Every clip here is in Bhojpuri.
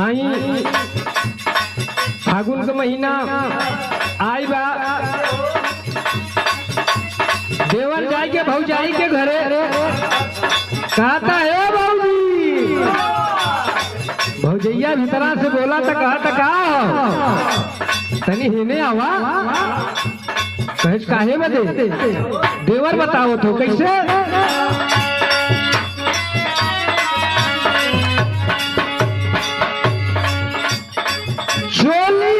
आई फागुन का महीना आई बा, देवर जाए के भौजाई के घरे कहता है भौजी, भौजैया भीतरा से बोला तो कहता का तनी हिने आवा, कहे काहे बदे देवर बताओ तो कैसे। चोली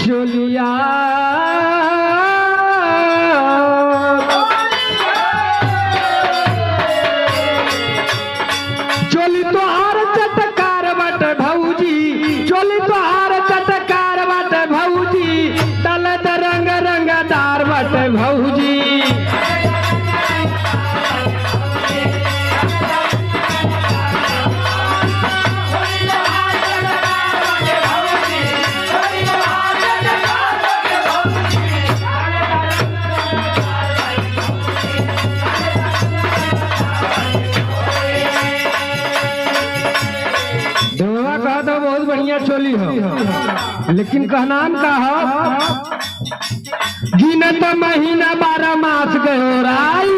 चोलिया चोली तो हार चटकार बट भौजी, चोली तो हार चटकार बट भौजी, तलत रंग रंगदार बट भौजी। बहुत बढ़िया चोली हो, लेकिन कहनाम का हो गिनत महीना 12 मास गयो राई,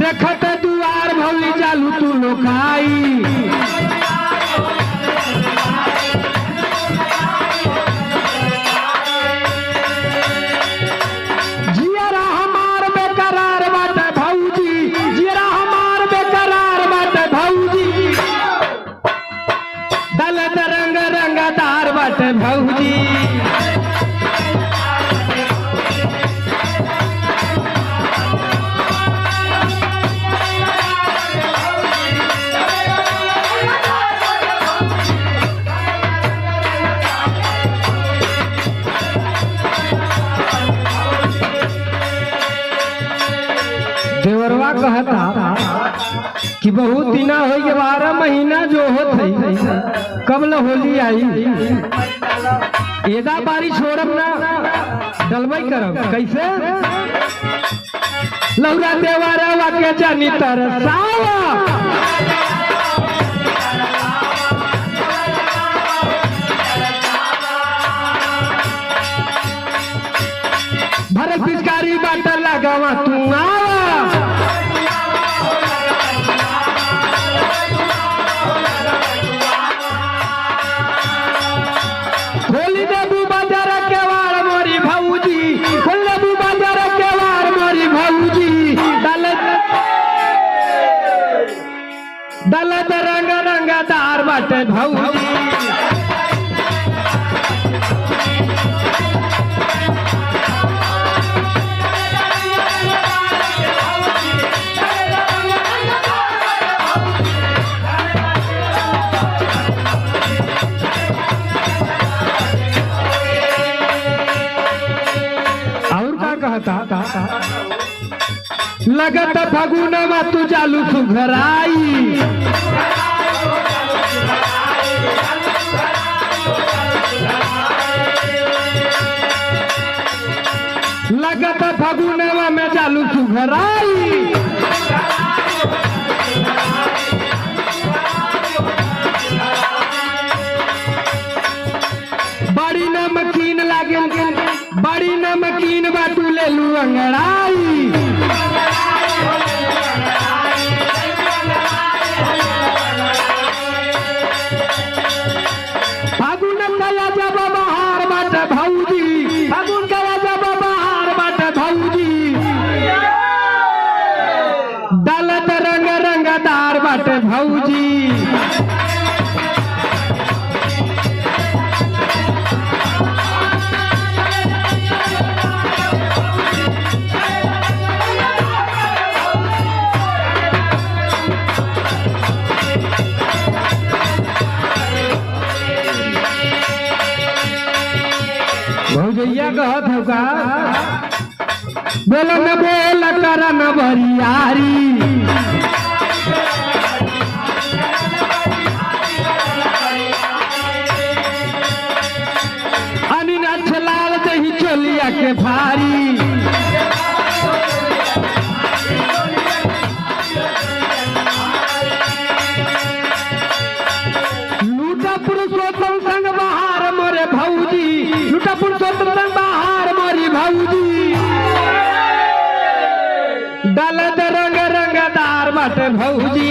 देखत दुआर भौली चालू तू लोकाई, भौजी। देवरवा कहता कि बहुत दिन हो गए, 12 महीना जो होत है कब ल होली आई, एदा बारी छोड़ब ना डलबई करब कैसे। लौरा देवरवा के जानी तरसावा, भरत पिचकारी बाट लगावा तू आवा, खोली देबू बाजार के वार मोरी भौजी, खोल देबू बाजार के वार मोरी भौजी, दलत रंग रंगदार बाटे भौजी। लगत फगुन में तू चालू सुघराई, लगत फगुन में चालू सुघराई, बड़ी नमकीन लागे, बड़ी नमकीन बाटू ले लू अंगड़ाई, फागुन गया जब बहार बाट भौजी, फागुन गया जब बहार बाट भौजी, दलत रंग रंगदार बाट भौजी। भौजैया कहत हो का बोल न बोल कर न बरियारी, अनिल लाल दही चोलिया के भारी लूटा पुरुषोत्तम संग बहार मोरे भौजी लूटा पुरुषोत्तम संग बहार मोरी भौजी डलद रंग रंगदार बाटे भौजी